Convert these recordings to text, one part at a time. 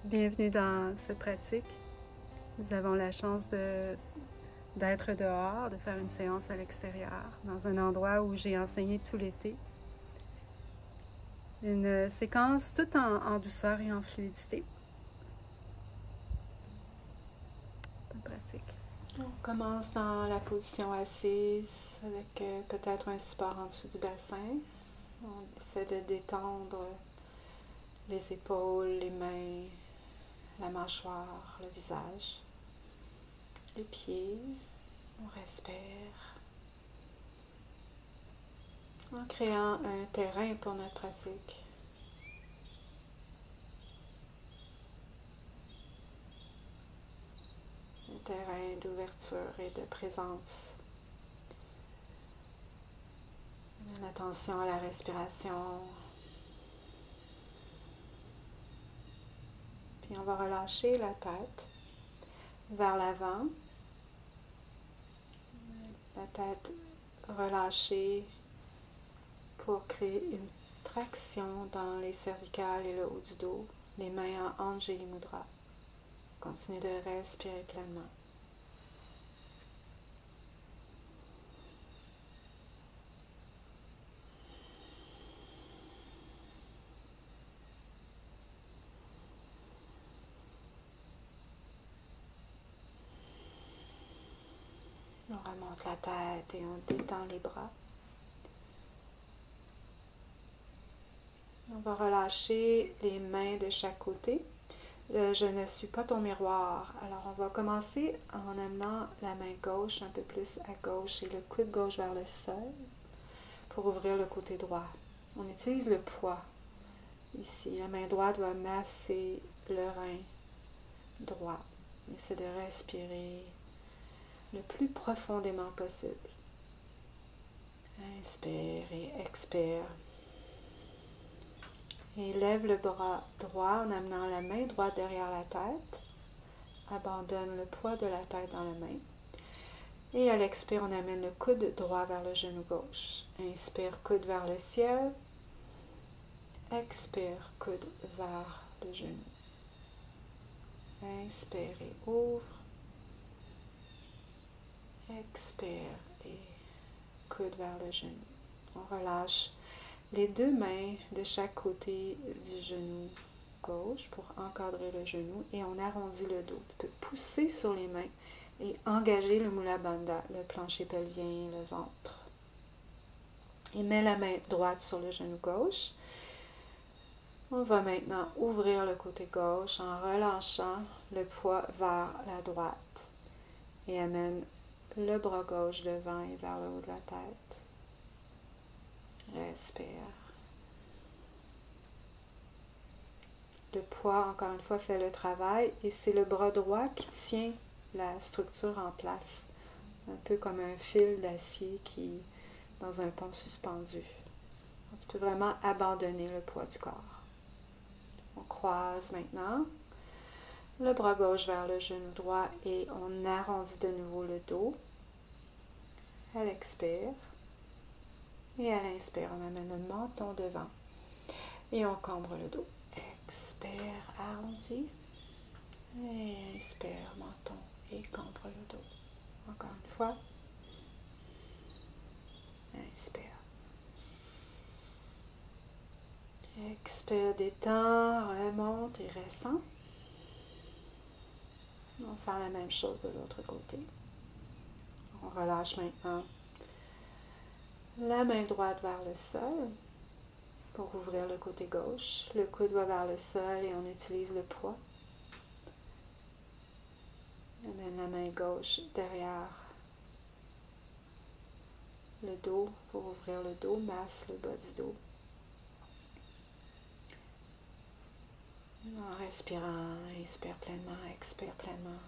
Bienvenue dans cette pratique. Nous avons la chance d'être dehors, de faire une séance à l'extérieur, dans un endroit où j'ai enseigné tout l'été. Une séquence toute en douceur et en fluidité. Bonne pratique. On commence dans la position assise avec peut-être un support en dessous du bassin. On essaie de détendre les épaules, les mains, la mâchoire, le visage, les pieds. On respire en créant un terrain pour notre pratique. Un terrain d'ouverture et de présence. Une attention à la respiration. Puis on va relâcher la tête vers l'avant. La tête relâchée pour créer une traction dans les cervicales et le haut du dos. Les mains en Anjali Mudra. Continuez de respirer pleinement. On remonte la tête et on détend les bras. On va relâcher les mains de chaque côté. Je ne suis pas ton miroir. Alors on va commencer en amenant la main gauche un peu plus à gauche et le coude gauche vers le sol pour ouvrir le côté droit. On utilise le poids ici. La main droite va masser le rein droit. Essaie de respirer le plus profondément possible. Inspire et expire. Et lève le bras droit en amenant la main droite derrière la tête. Abandonne le poids de la tête dans la main. Et à l'expire, on amène le coude droit vers le genou gauche. Inspire, coude vers le ciel. Expire, coude vers le genou. Inspire et ouvre. Expire et coude vers le genou. On relâche les deux mains de chaque côté du genou gauche pour encadrer le genou et on arrondit le dos. Tu peux pousser sur les mains et engager le Mula Bandha, le plancher pelvien, le ventre. Et mets la main droite sur le genou gauche. On va maintenant ouvrir le côté gauche en relâchant le poids vers la droite et amène le bras gauche devant et vers le haut de la tête. Respire. Le poids, encore une fois, fait le travail et c'est le bras droit qui tient la structure en place. Un peu comme un fil d'acier qui est dans un pont suspendu. Donc, tu peux vraiment abandonner le poids du corps. On croise maintenant le bras gauche vers le genou droit et on arrondit de nouveau le dos. À l'expire. Et à l'inspire, on amène le menton devant et on cambre le dos. Expire, arrondi. Et inspire, menton et cambre le dos. Encore une fois. Inspire. Expire, détend, remonte et redescend. On va faire la même chose de l'autre côté. On relâche maintenant la main droite vers le sol. pour ouvrir le côté gauche. Le coude va vers le sol et on utilise le poids. Amène la main gauche derrière le dos pour ouvrir le dos, masse le bas du dos. En respirant, inspire pleinement, expire pleinement.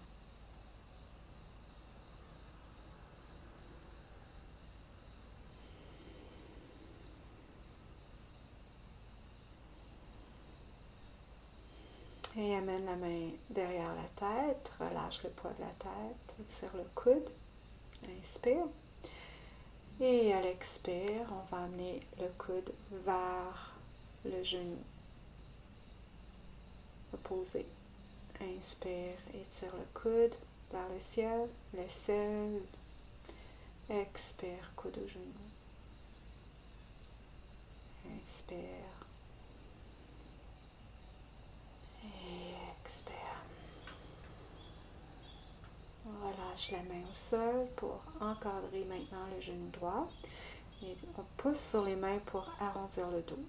Et amène la main derrière la tête, relâche le poids de la tête, étire le coude, inspire. Et à l'expire, on va amener le coude vers le genou opposé. Inspire, étire le coude vers le ciel, l'aisselle. Expire, coude au genou. Inspire. Et expire. On relâche la main au sol pour encadrer maintenant le genou droit. Et on pousse sur les mains pour arrondir le dos.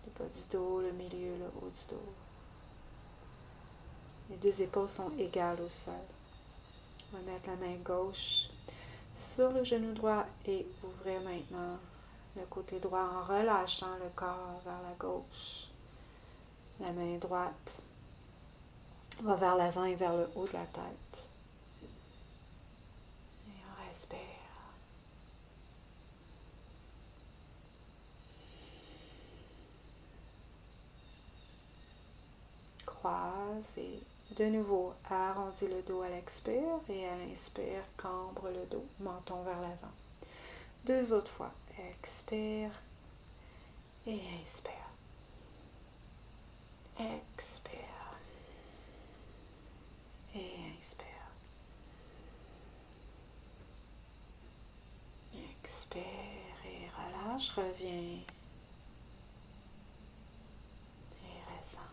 Le bas du dos, le milieu, le haut du dos. Les deux épaules sont égales au sol. On va mettre la main gauche sur le genou droit et ouvrir maintenant le côté droit en relâchant le corps vers la gauche. La main droite va vers l'avant et vers le haut de la tête. Et on respire. Croise et de nouveau arrondis le dos à l'expire et à l'inspire, cambre le dos, menton vers l'avant. Deux autres fois. Expire et inspire. Expire et inspire. Expire et relâche, reviens. Et ressens.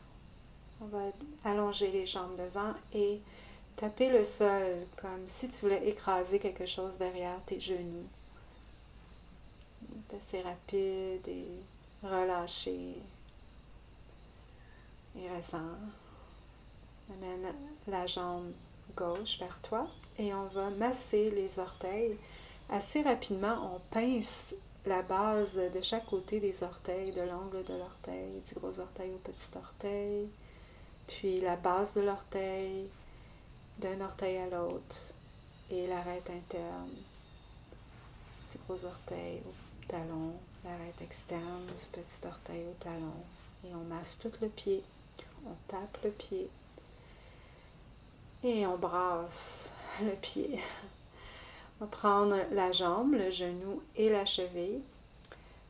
On va allonger les jambes devant et taper le sol comme si tu voulais écraser quelque chose derrière tes genoux. C'est assez rapide et relâché. Et ressens. Amène la jambe gauche vers toi et on va masser les orteils. Assez rapidement, on pince la base de chaque côté des orteils, de l'angle de l'orteil, du gros orteil au petit orteil, puis la base de l'orteil, d'un orteil à l'autre, et l'arête interne du gros orteil au talon, l'arête externe du petit orteil au talon. Et on masse tout le pied, on tape le pied. Et on brasse le pied. On va prendre la jambe, le genou et la cheville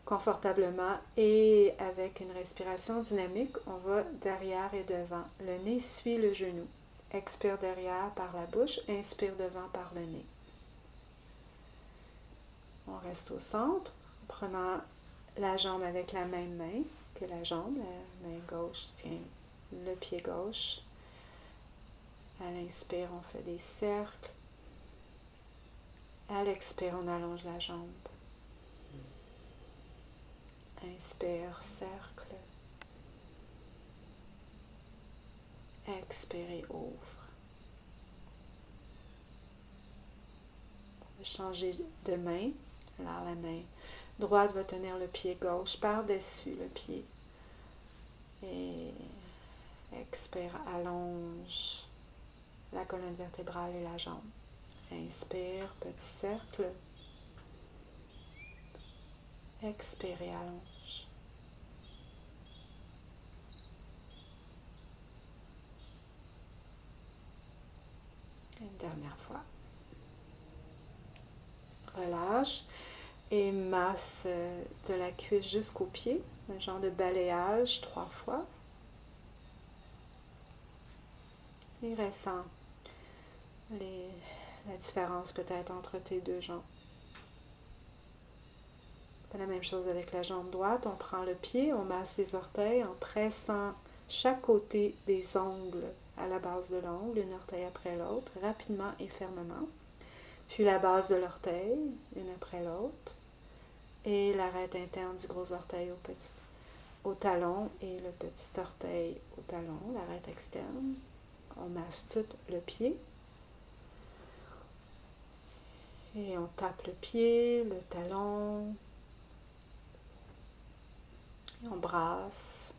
confortablement et avec une respiration dynamique, on va derrière et devant. Le nez suit le genou. Expire derrière par la bouche, inspire devant par le nez. On reste au centre, en prenant la jambe avec la même main que la jambe. La main gauche tient le pied gauche. À l'inspire, on fait des cercles. À l'expire, on allonge la jambe. Inspire, cercle. Expire et ouvre. On va changer de main. Alors la main droite va tenir le pied gauche par-dessus le pied. Et expire, allonge la colonne vertébrale et la jambe. Inspire, petit cercle. Expire et allonge. Une dernière fois. Relâche et masse de la cuisse jusqu'au pied. Un genre de balayage 3 fois. Et ressens la différence peut-être entre tes deux jambes. C'est la même chose avec la jambe droite. On prend le pied, on masse les orteils en pressant chaque côté des ongles à la base de l'ongle, une orteil après l'autre, rapidement et fermement. Puis la base de l'orteil, une après l'autre. et l'arête interne du gros orteil au talon et le petit orteil au talon, l'arête externe. On masse tout le pied. Et on tape le pied, le talon. Et on brasse.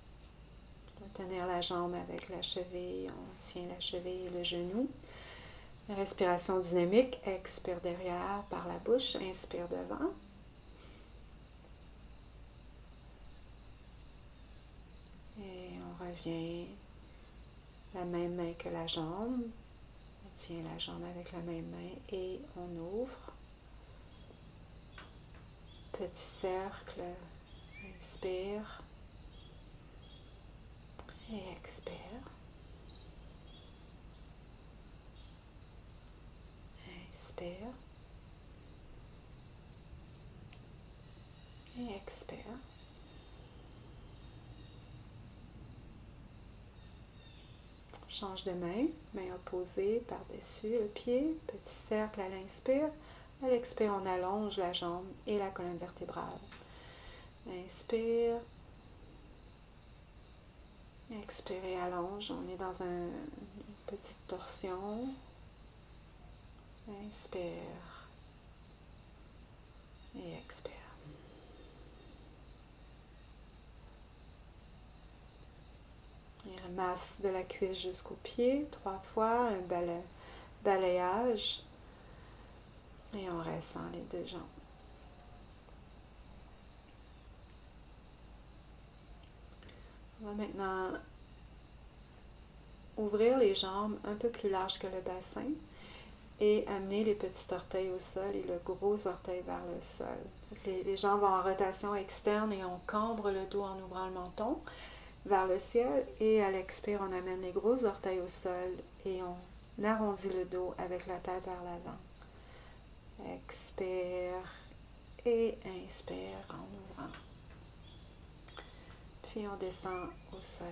On va tenir la jambe avec la cheville. On tient la cheville et le genou. Respiration dynamique. Expire derrière par la bouche. Inspire devant. Et on revient la même main que la jambe. On tient la jambe avec la même main et on ouvre. Petit cercle. Inspire. Et expire. Inspire. Et expire. Change de main, main opposée par-dessus le pied, petit cercle à l'inspire. À l'expire, on allonge la jambe et la colonne vertébrale. Inspire. Expire et allonge. On est dans une petite torsion. Inspire. Et expire. Et masse de la cuisse jusqu'au pied, 3 fois, un balayage. Et on ressent les deux jambes. On va maintenant ouvrir les jambes un peu plus larges que le bassin et amener les petits orteils au sol et le gros orteil vers le sol. Les jambes vont en rotation externe et on cambre le dos en ouvrant le menton vers le ciel et à l'expire, on amène les gros orteils au sol et on arrondit le dos avec la tête vers l'avant. Expire et inspire en ouvrant. Puis on descend au sol.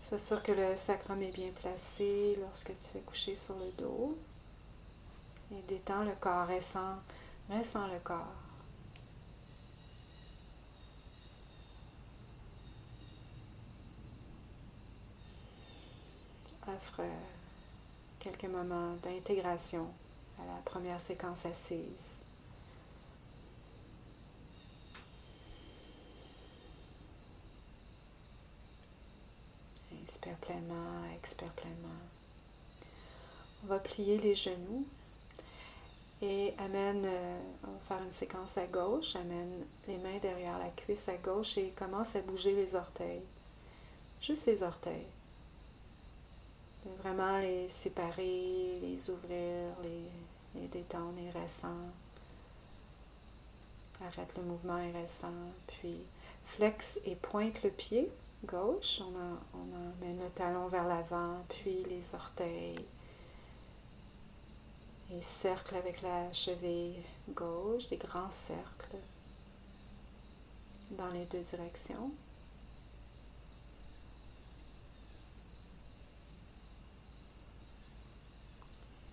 Sois sûr que le sacrum est bien placé lorsque tu es couché sur le dos. Et détends le corps, ressens le corps. Offre quelques moments d'intégration à la première séquence assise. Inspire pleinement, expire pleinement. On va plier les genoux et on va faire une séquence à gauche, amène les mains derrière la cuisse à gauche et commence à bouger les orteils. Juste les orteils. Vraiment les séparer, les ouvrir, les détendre et ressens. Arrête le mouvement et ressens. Puis flexe et pointe le pied gauche. On emmène le talon vers l'avant, puis les orteils. Et cercle avec la cheville gauche, des grands cercles dans les deux directions.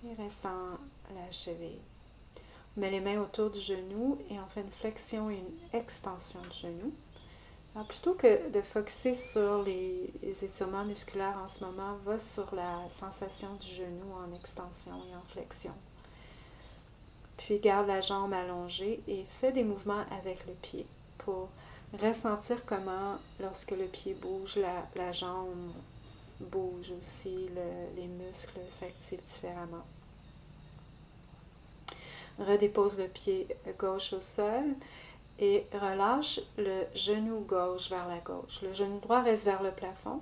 Et ressens la cheville. On met les mains autour du genou et on fait une flexion et une extension du genou. Alors plutôt que de focusser sur les étirements musculaires en ce moment, va sur la sensation du genou en extension et en flexion. Puis garde la jambe allongée et fais des mouvements avec le pied pour ressentir comment, lorsque le pied bouge, la jambe bouge aussi, les muscles s'activent différemment. Redépose le pied gauche au sol et relâche le genou gauche vers la gauche. Le genou droit reste vers le plafond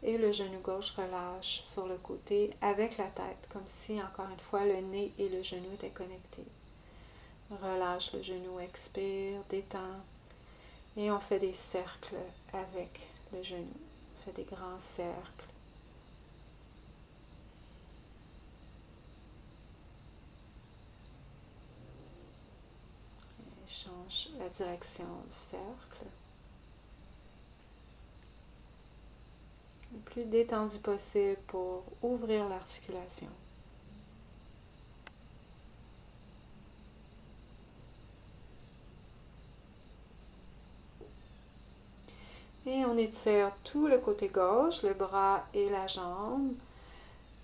et le genou gauche relâche sur le côté avec la tête, comme si, encore une fois, le nez et le genou étaient connectés. Relâche le genou, expire, détends et on fait des cercles avec le genou. On fait des grands cercles. Change la direction du cercle. Le plus détendu possible pour ouvrir l'articulation. Et on étire tout le côté gauche, le bras et la jambe.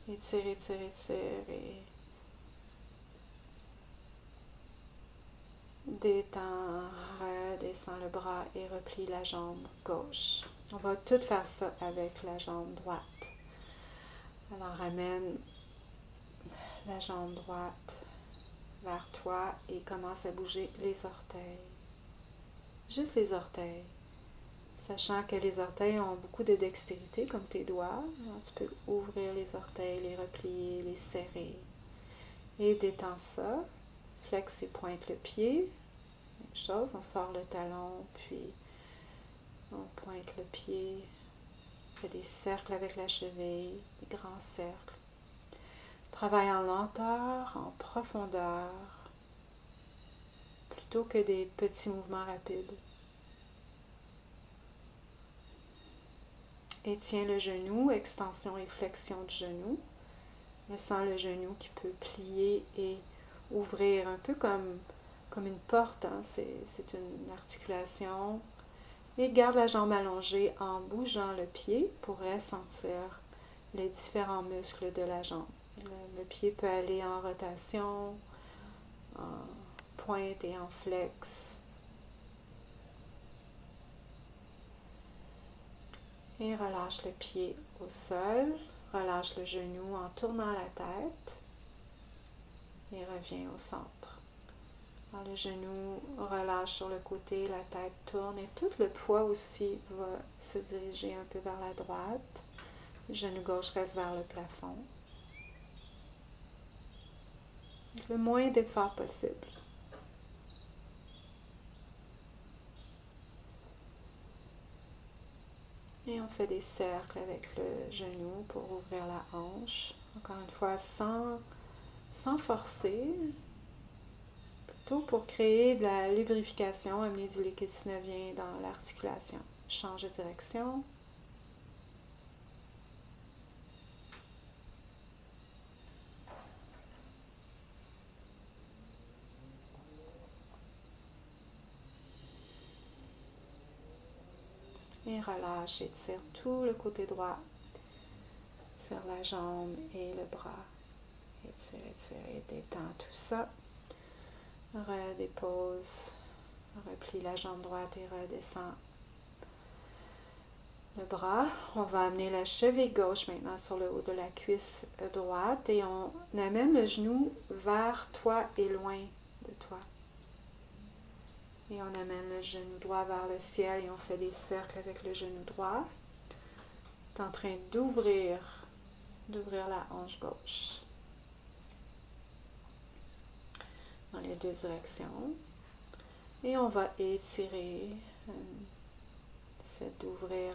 Étire, étire, étire et détends, redescends le bras et replie la jambe gauche. On va tout faire ça avec la jambe droite. Alors ramène la jambe droite vers toi et commence à bouger les orteils. Juste les orteils. Sachant que les orteils ont beaucoup de dextérité comme tes doigts. Alors, tu peux ouvrir les orteils, les replier, les serrer. Et détends ça. Flexe et pointe le pied. Même chose, on sort le talon, puis on pointe le pied. On fait des cercles avec la cheville, des grands cercles. Travaille en lenteur, en profondeur, plutôt que des petits mouvements rapides. Et tiens le genou, extension et flexion du genou. Laissant le genou qui peut plier et ouvrir un peu comme une porte. Hein. C'est une articulation. Et garde la jambe allongée en bougeant le pied pour ressentir les différents muscles de la jambe. Le pied peut aller en rotation, en pointe et en flex. Et relâche le pied au sol. Relâche le genou en tournant la tête. Et reviens au centre. Alors, le genou relâche sur le côté, la tête tourne et tout le poids aussi va se diriger un peu vers la droite. Le genou gauche reste vers le plafond. Le moins d'effort possible. Et on fait des cercles avec le genou pour ouvrir la hanche. Encore une fois, sans forcer. Plutôt pour créer de la lubrification, amener du liquide synovien dans l'articulation. Change de direction. Et relâche, étire tout le côté droit. Tire la jambe et le bras. Étire, étire et détends tout ça. Redépose. Replie la jambe droite et redescends le bras. On va amener la cheville gauche maintenant sur le haut de la cuisse droite et on amène le genou vers toi et loin de toi. Et on amène le genou droit vers le ciel et on fait des cercles avec le genou droit. Tu es en train d'ouvrir la hanche gauche dans les deux directions. Et on va étirer, c'est d'ouvrir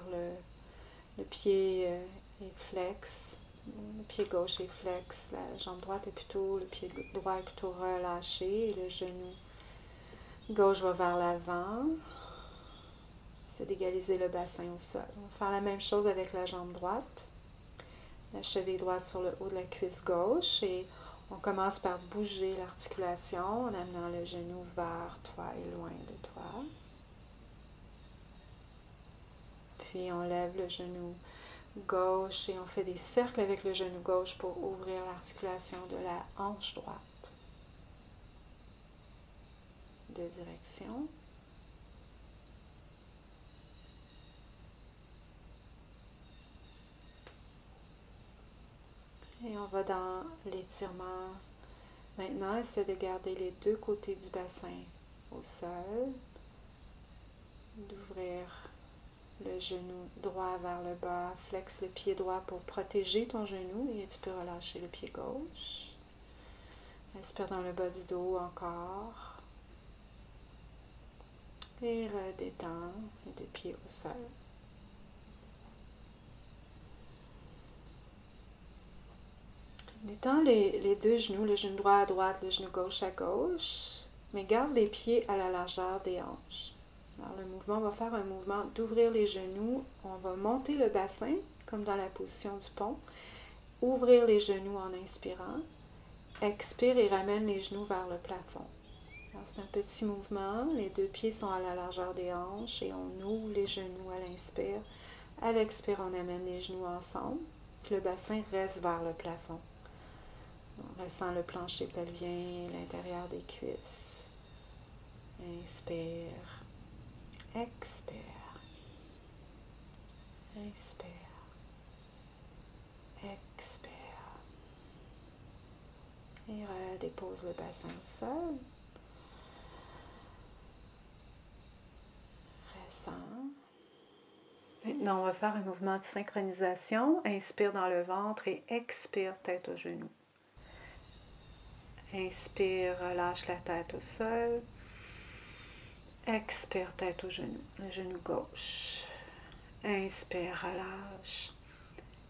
le pied est flex, le pied gauche est flex, la jambe droite est plutôt, le pied droit est plutôt relâché et le genou gauche va vers l'avant. C'est d'égaliser le bassin au sol. On va faire la même chose avec la jambe droite. La cheville droite sur le haut de la cuisse gauche et on commence par bouger l'articulation en amenant le genou vers toi et loin de toi. Puis on lève le genou gauche et on fait des cercles avec le genou gauche pour ouvrir l'articulation de la hanche droite. Deux directions. Et on va dans l'étirement. Maintenant, essaie de garder les deux côtés du bassin au sol. D'ouvrir le genou droit vers le bas. Flexe le pied droit pour protéger ton genou et tu peux relâcher le pied gauche. Inspire dans le bas du dos encore. Et redétends les deux pieds au sol. Détends les deux genoux, le genou droit à droite, le genou gauche à gauche, mais garde les pieds à la largeur des hanches. Alors le mouvement, on va faire un mouvement d'ouvrir les genoux, on va monter le bassin, comme dans la position du pont, ouvrir les genoux en inspirant, expire et ramène les genoux vers le plafond. Alors c'est un petit mouvement, les deux pieds sont à la largeur des hanches et on ouvre les genoux à l'inspire. À l'expire, on amène les genoux ensemble, que le bassin reste vers le plafond. On ressent le plancher pelvien, l'intérieur des cuisses. Inspire, expire, inspire, expire. Et redépose le bassin au sol. Ressens. Maintenant, on va faire un mouvement de synchronisation. Inspire dans le ventre et expire tête aux genoux. Inspire, relâche la tête au sol. Expire, tête aux genoux. Le genou gauche. Inspire, relâche.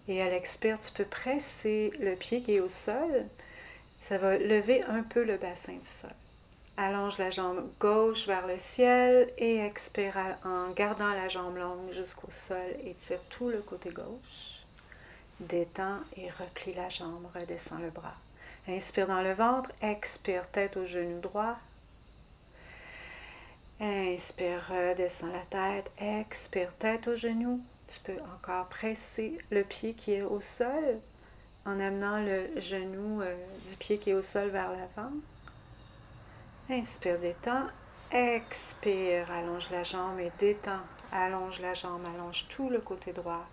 Et à l'expire, tu peux presser le pied qui est au sol. Ça va lever un peu le bassin du sol. Allonge la jambe gauche vers le ciel et expire en gardant la jambe longue jusqu'au sol. Étire tout le côté gauche. Détends et replie la jambe. Redescends le bras. Inspire dans le ventre. Expire, tête au genou droit. Inspire, redescends la tête. Expire, tête au genou. Tu peux encore presser le pied qui est au sol en amenant le genou du pied qui est au sol vers l'avant. Inspire, détends. Expire, allonge la jambe et détends. Allonge la jambe, allonge tout le côté droit.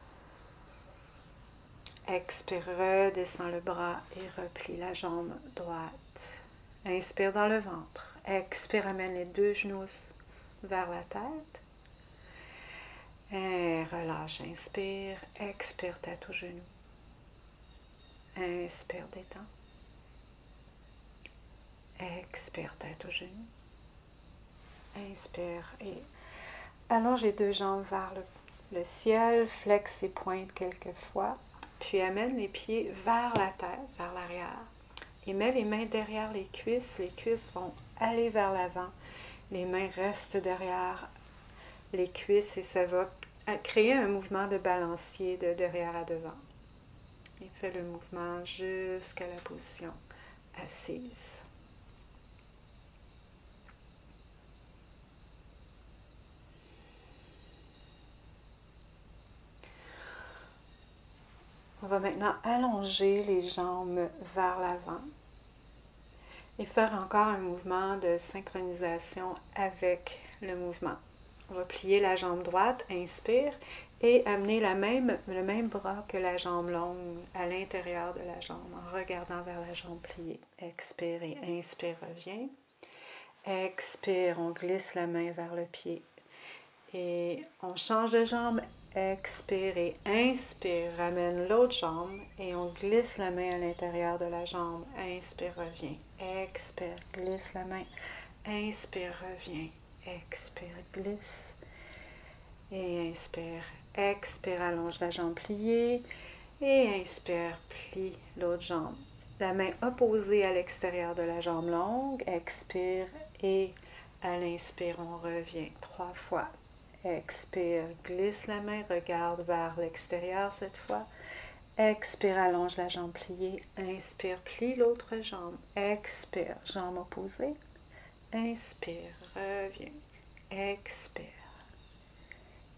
Expire, redescends le bras et replie la jambe droite. Inspire dans le ventre. Expire, amène les deux genoux vers la tête. Et relâche, inspire. Expire, tête aux genoux. Inspire, détends. Expire, tête aux genoux. Inspire et allonge les deux jambes vers le ciel. Flexe et pointe quelques fois. Puis amène les pieds vers la tête, vers l'arrière. Et mets les mains derrière les cuisses. Les cuisses vont aller vers l'avant. Les mains restent derrière les cuisses et ça va créer un mouvement de balancier de derrière à devant. Et fais le mouvement jusqu'à la position assise. On va maintenant allonger les jambes vers l'avant et faire encore un mouvement de synchronisation avec le mouvement. On va plier la jambe droite, inspire, et amener le même bras que la jambe longue à l'intérieur de la jambe en regardant vers la jambe pliée. Expire et inspire, reviens. Expire, on glisse la main vers le pied. Et on change de jambe, expire et inspire, ramène l'autre jambe et on glisse la main à l'intérieur de la jambe. Inspire, reviens. Expire, glisse la main. Inspire, reviens. Expire, glisse. Et inspire, expire, allonge la jambe pliée. Et inspire, plie l'autre jambe. La main opposée à l'extérieur de la jambe longue. Expire et à l'inspire, on revient 3 fois. Expire, glisse la main, regarde vers l'extérieur cette fois. Expire, allonge la jambe pliée. Inspire, plie l'autre jambe. Expire, jambe opposée. Inspire, reviens. Expire.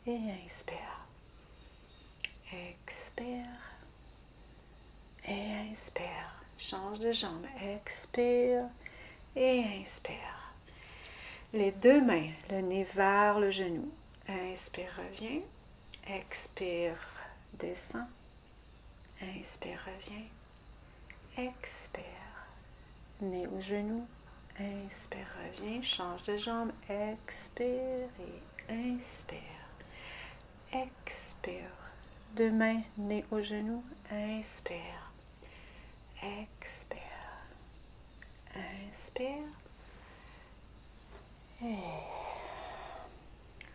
Et inspire. Expire. Et inspire. Change de jambe. Expire. Et inspire. Les deux mains, le nez vers le genou. Inspire, reviens. Expire, descend. Inspire, reviens. Expire. Nez au genou. Inspire, reviens. Change de jambe. Expire et inspire. Expire. Deux mains, nez au genou. Inspire. Expire. Inspire. Et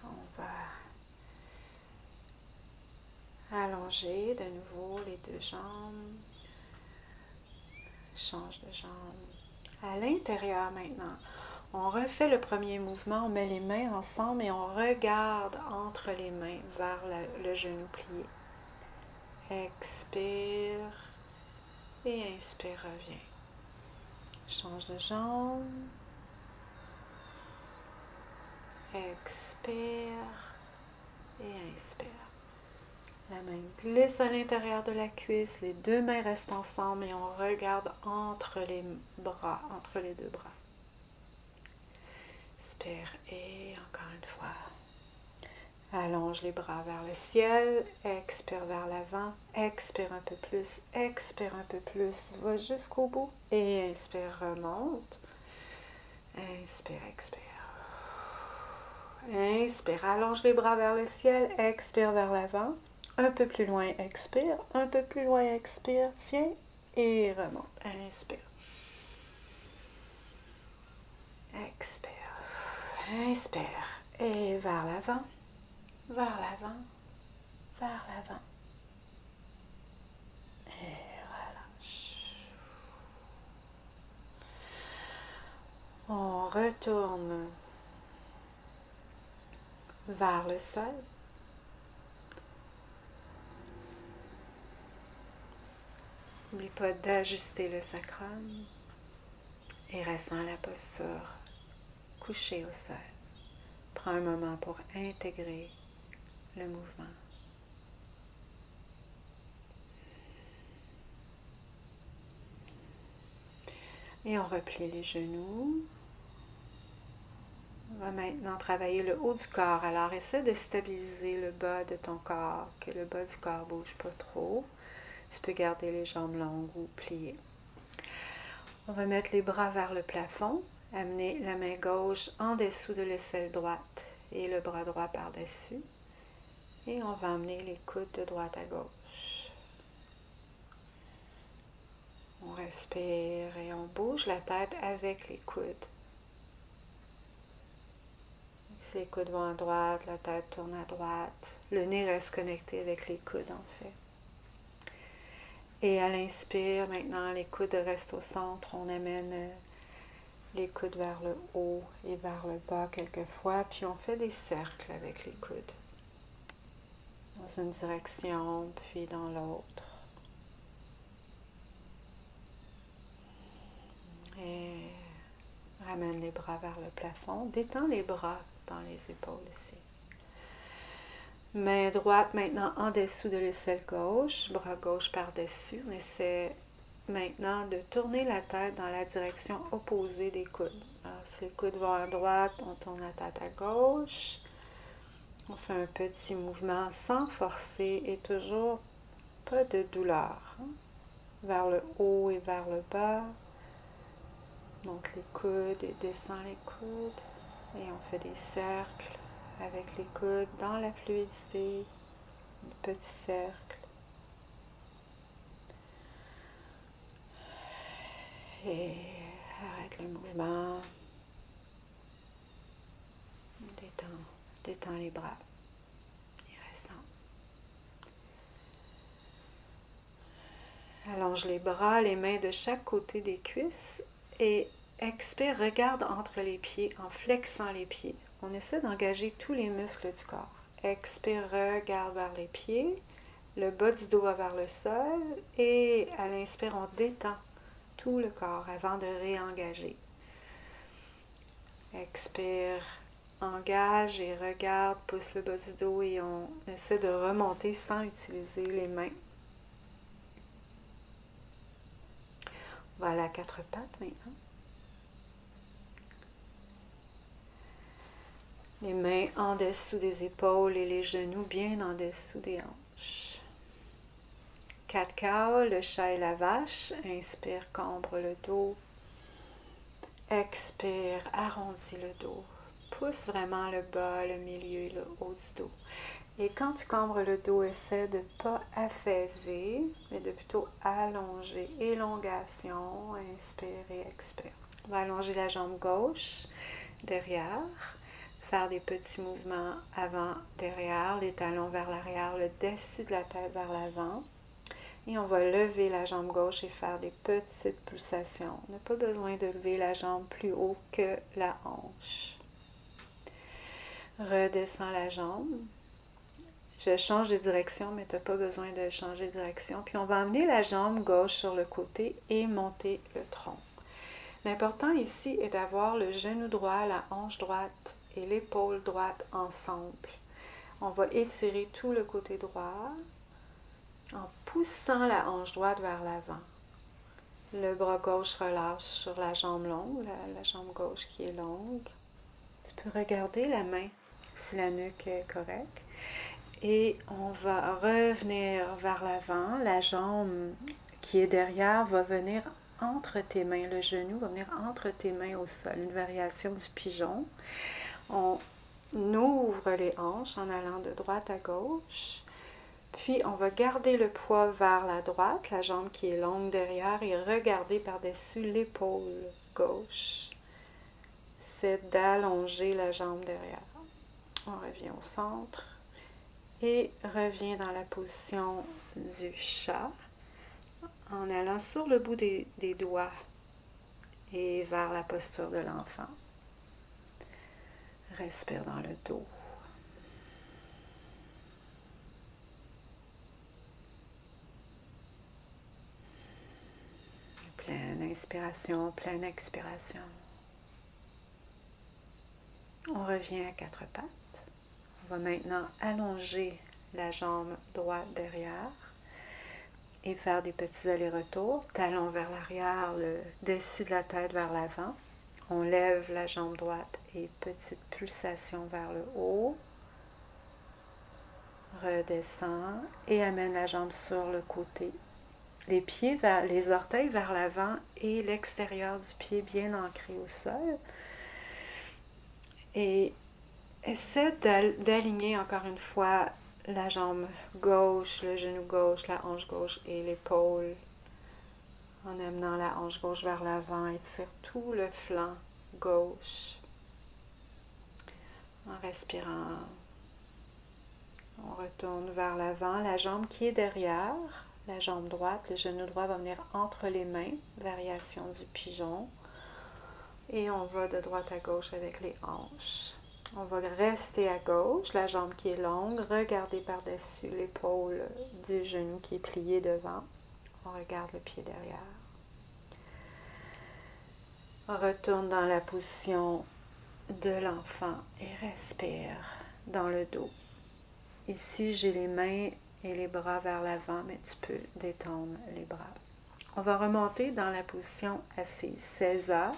on va allonger de nouveau les deux jambes. Change de jambe. À l'intérieur maintenant, on refait le premier mouvement. On met les mains ensemble et on regarde entre les mains vers le genou plié. Expire et inspire, reviens. Change de jambe. expire et inspire. La main glisse à l'intérieur de la cuisse, les deux mains restent ensemble et on regarde entre les bras, entre les deux bras. Inspire et encore une fois. Allonge les bras vers le ciel, expire vers l'avant, expire un peu plus, expire un peu plus, va jusqu'au bout et inspire, remonte. Inspire, expire. Inspire, allonge les bras vers le ciel, expire vers l'avant, un peu plus loin, expire, un peu plus loin, expire, tiens et remonte. Inspire. Expire, inspire et vers l'avant. Vers l'avant, vers l'avant. Et relâche. On retourne vers le sol. N'oublie pas d'ajuster le sacrum et reste dans la posture couché au sol. Prends un moment pour intégrer le mouvement. Et on replie les genoux. On va maintenant travailler le haut du corps. Alors, essaie de stabiliser le bas de ton corps, que le bas du corps ne bouge pas trop. Tu peux garder les jambes longues ou pliées. On va mettre les bras vers le plafond, amener la main gauche en dessous de l'aisselle droite et le bras droit par-dessus. Et on va emmener les coudes de droite à gauche. On respire et on bouge la tête avec les coudes. Si les coudes vont à droite, la tête tourne à droite. Le nez reste connecté avec les coudes en fait. Et à l'inspire, maintenant les coudes restent au centre. On amène les coudes vers le haut et vers le bas quelquefois. Puis on fait des cercles avec les coudes. Dans une direction, puis dans l'autre. Et ramène les bras vers le plafond. Détends les bras dans les épaules ici. Main droite maintenant en dessous de l'aisselle gauche, bras gauche par-dessus. On essaie maintenant de tourner la tête dans la direction opposée des coudes. Alors, si les coudes vont à droite, on tourne la tête à gauche. On fait un petit mouvement sans forcer et toujours pas de douleur. Vers le haut et vers le bas. Monte les coudes et descend les coudes. Et on fait des cercles avec les coudes dans la fluidité. Des petits cercles. Et arrête le mouvement. Détends les bras. Et ressens. Allonge les bras, les mains de chaque côté des cuisses et expire, regarde entre les pieds en flexant les pieds. On essaie d'engager tous les muscles du corps. Expire, regarde vers les pieds, le bas du dos va vers le sol et à l'inspire, on détend tout le corps avant de réengager. Expire, engage et regarde, pousse le bas du dos et on essaie de remonter sans utiliser les mains. On va aller à quatre pattes maintenant. Les mains en dessous des épaules et les genoux bien en dessous des hanches. 4 cows, le chat et la vache. Inspire, cambre le dos. Expire, arrondis le dos. Pousse vraiment le bas, le milieu et le haut du dos. Et quand tu cambres le dos, essaie de ne pas affaiser, mais de plutôt allonger. Élongation, inspire et expire. On va allonger la jambe gauche, derrière. Faire des petits mouvements avant, derrière, les talons vers l'arrière, le dessus de la tête vers l'avant. Et on va lever la jambe gauche et faire des petites pulsations. On n'a pas besoin de lever la jambe plus haut que la hanche. Redescends la jambe. Je change de direction, mais tu n'as pas besoin de changer de direction. Puis on va emmener la jambe gauche sur le côté et monter le tronc. L'important ici est d'avoir le genou droit, la hanche droite et l'épaule droite ensemble. On va étirer tout le côté droit en poussant la hanche droite vers l'avant. Le bras gauche relâche sur la jambe longue, la jambe gauche qui est longue. Tu peux regarder la main si la nuque est correcte. Et on va revenir vers l'avant. La jambe qui est derrière va venir entre tes mains. Le genou va venir entre tes mains au sol. Une variation du pigeon. On ouvre les hanches en allant de droite à gauche. Puis on va garder le poids vers la droite, la jambe qui est longue derrière, et regarder par-dessus l'épaule gauche. C'est d'allonger la jambe derrière. On revient au centre et revient dans la position du chat en allant sur le bout des doigts et vers la posture de l'enfant. Respire dans le dos. Pleine inspiration, pleine expiration. On revient à quatre pattes. On va maintenant allonger la jambe droite derrière et faire des petits allers-retours. Talon vers l'arrière, le dessus de la tête vers l'avant. On lève la jambe droite et petite pulsation vers le haut. Redescend et amène la jambe sur le côté. Les pieds les orteils vers l'avant et l'extérieur du pied bien ancré au sol. Et essaie d'aligner encore une fois la jambe gauche, le genou gauche, la hanche gauche et l'épaule. En amenant la hanche gauche vers l'avant, étire tout le flanc gauche. En respirant, on retourne vers l'avant, la jambe qui est derrière. La jambe droite, le genou droit va venir entre les mains, variation du pigeon. Et on va de droite à gauche avec les hanches. On va rester à gauche, la jambe qui est longue, regarder par-dessus l'épaule du genou qui est plié devant. On regarde le pied derrière. On retourne dans la position de l'enfant et respire dans le dos. Ici, j'ai les mains et les bras vers l'avant, mais tu peux détendre les bras. On va remonter dans la position assise, César,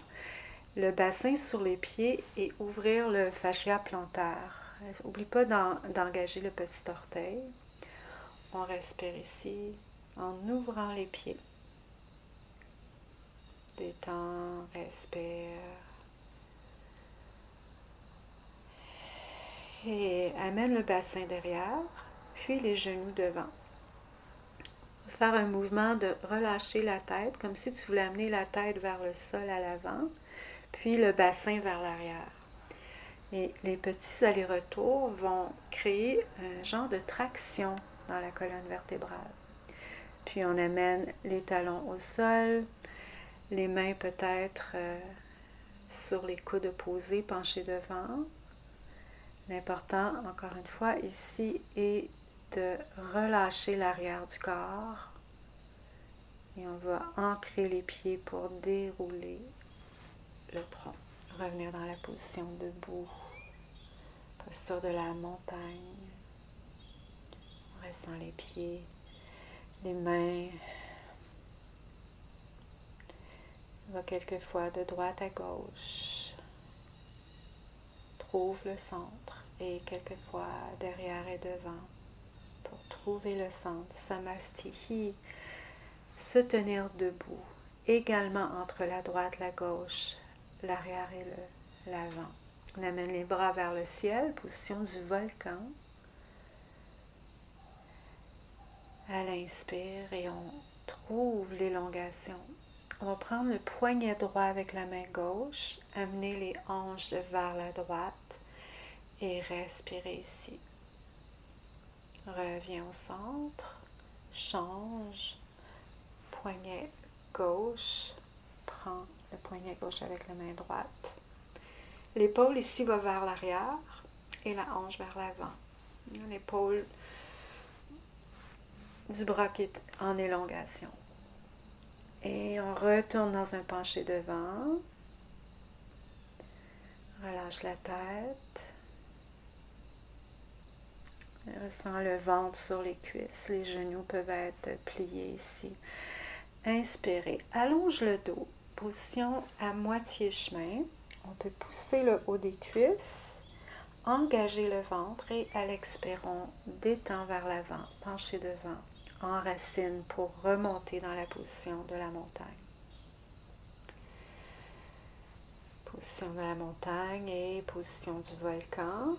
le bassin sur les pieds et ouvrir le fascia plantaire. N'oublie pas d'engager le petit orteil. On respire ici en ouvrant les pieds. Détends, respire. Et amène le bassin derrière, puis les genoux devant. Faire un mouvement de relâcher la tête, comme si tu voulais amener la tête vers le sol à l'avant, puis le bassin vers l'arrière. Et les petits allers-retours vont créer un genre de traction dans la colonne vertébrale. Puis on amène les talons au sol, les mains peut-être sur les coudes opposés, penchés devant. L'important, encore une fois, ici, est de relâcher l'arrière du corps. Et on va ancrer les pieds pour dérouler le tronc. Revenir dans la position debout. Posture de la montagne. On ressent les pieds, les mains. On va quelquefois de droite à gauche. Trouve le centre et quelquefois derrière et devant pour trouver le centre. Samastihi, se tenir debout, également entre la droite, la gauche, l'arrière et l'avant. On amène les bras vers le ciel, position du volcan. À l'inspire et on trouve l'élongation. On va prendre le poignet droit avec la main gauche, amener les hanches vers la droite et respirer ici. Reviens au centre, change, poignet gauche, prends le poignet gauche avec la main droite. L'épaule ici va vers l'arrière et la hanche vers l'avant. L'épaule du bras qui est en élongation. Et on retourne dans un penché devant. Relâche la tête. Ressens le ventre sur les cuisses. Les genoux peuvent être pliés ici. Inspirez. Allonge le dos. Position à moitié chemin. On peut pousser le haut des cuisses. Engager le ventre et à l'expire, on détend vers l'avant. Penchez devant. Enracine pour remonter dans la position de la montagne. Position de la montagne et position du volcan.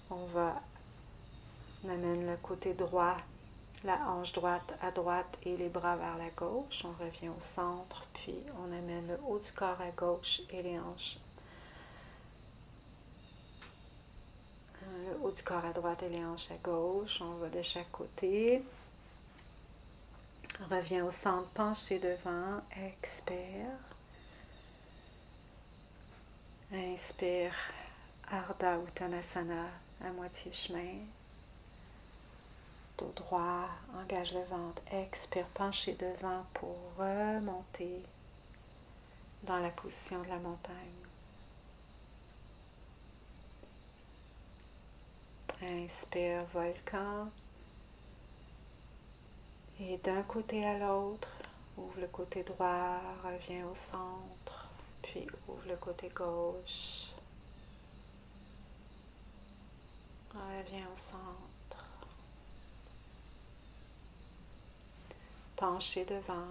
On amène le côté droit, la hanche droite à droite et les bras vers la gauche. On revient au centre, puis on amène le haut du corps à gauche et les hanches. Le haut du corps à droite et les hanches à gauche. On va de chaque côté. On revient au centre, penché devant. Expire. Inspire, Ardha Uttanasana à moitié chemin. Dos droit, engage le ventre. Expire, penché devant pour remonter dans la position de la montagne. Inspire, volcan. Et d'un côté à l'autre, ouvre le côté droit, reviens au centre. Puis ouvre le côté gauche. Reviens au centre. Penché devant.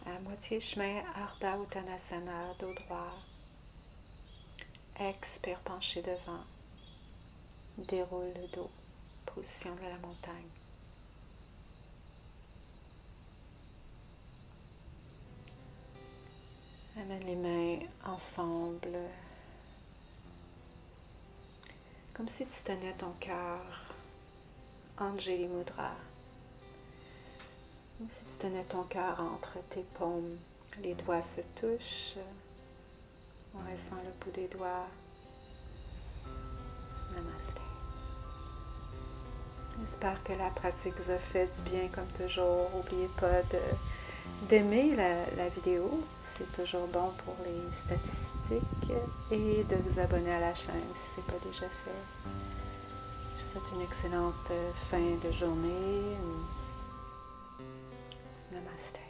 À moitié chemin, Ardha Uttanasana, dos droit. Expire, penché devant. Déroule le dos. Position de la montagne. Amène les mains ensemble, comme si tu tenais ton cœur, Anjali Mudra, comme si tu tenais ton cœur entre tes paumes. Les doigts se touchent, on ressent le bout des doigts. Namaste. J'espère que la pratique vous a fait du bien comme toujours. N'oubliez pas d'aimer la vidéo. C'est toujours bon pour les statistiques et de vous abonner à la chaîne si ce n'est pas déjà fait. Je vous souhaite une excellente fin de journée. Namaste.